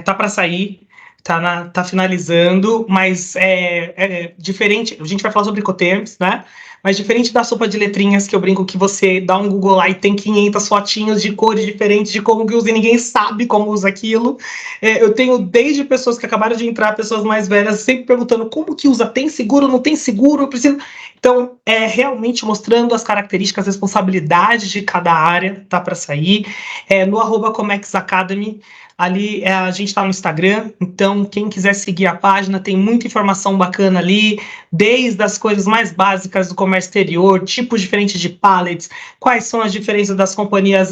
Tá para sair. Tá finalizando, mas é diferente. A gente vai falar sobre Incoterms, né? Mas diferente da sopa de letrinhas, que eu brinco que você dá um Google lá e tem 500 fotinhos de cores diferentes de como que usa e ninguém sabe como usa aquilo. Eu tenho desde pessoas que acabaram de entrar, pessoas mais velhas, sempre perguntando como que usa, tem seguro, não tem seguro, eu preciso... Então, realmente mostrando as características, as responsabilidades de cada área, tá para sair. No @Comex Academy, ali a gente está no Instagram, então quem quiser seguir a página, tem muita informação bacana ali, desde as coisas mais básicas do comércio exterior, tipos diferentes de pallets, quais são as diferenças das companhias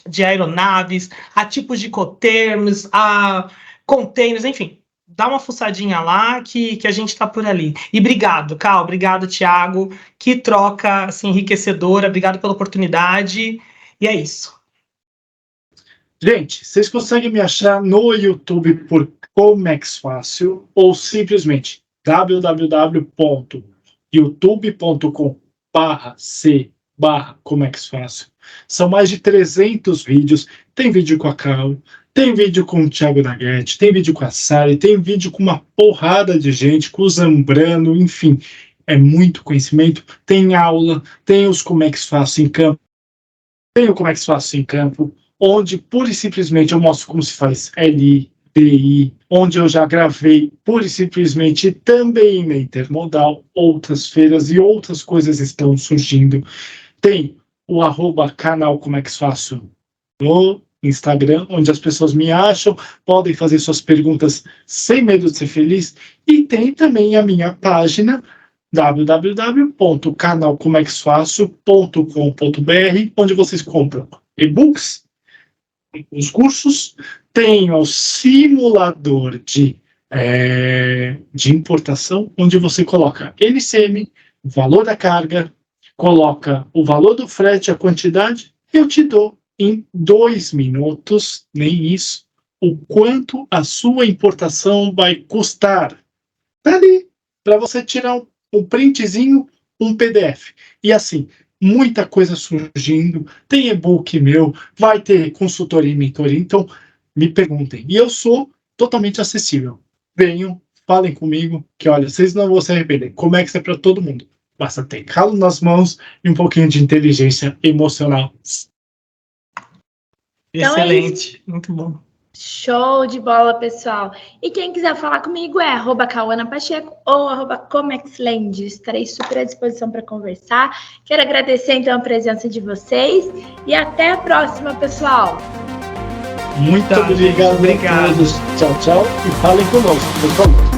de aeronaves, a tipos de Incoterms, a containers, enfim. Dá uma fuçadinha lá que a gente está por ali. E obrigado, Cal, obrigado, Thiago. Que troca assim, enriquecedora. Obrigado pela oportunidade. E é isso. Gente, vocês conseguem me achar no YouTube por Comex Fácil ou simplesmente www.youtube.com/c/Comex Fácil. São mais de 300 vídeos. Tem vídeo com a Cal, tem vídeo com o Thiago Naghetti, tem vídeo com a Sari, tem vídeo com uma porrada de gente, com o Zambrano, enfim. É muito conhecimento. Tem aula, tem os Comex Fácil em campo. Tem o Comex Fácil em campo, onde pura e simplesmente eu mostro como se faz LI, DI, onde eu já gravei pura e simplesmente também na Intermodal, outras feiras e outras coisas estão surgindo. Tem o @canal Comex Fácil no Instagram, onde as pessoas me acham, podem fazer suas perguntas sem medo de ser feliz, e tem também a minha página www.canalcomexfácil.com.br, onde vocês compram e-books, os cursos, tem o simulador de importação, onde você coloca LCM, o valor da carga, coloca o valor do frete, a quantidade, eu te dou em 2 minutos, nem isso, o quanto a sua importação vai custar. Tá ali, para você tirar um printzinho, um PDF. E assim, muita coisa surgindo, tem e-book meu, vai ter consultoria e mentoria, então me perguntem. E eu sou totalmente acessível. Venham, falem comigo, que olha, vocês não vão se arrepender. Comex é para todo mundo. Basta ter calo nas mãos e um pouquinho de inteligência emocional. Então Excelente, muito bom. Show de bola, pessoal. E quem quiser falar comigo é @cauanapacheco ou @comexland. Estarei super à disposição para conversar. Quero agradecer, então, a presença de vocês e até a próxima, pessoal. Muito obrigado a todos. Tchau, tchau. E falem conosco, por favor.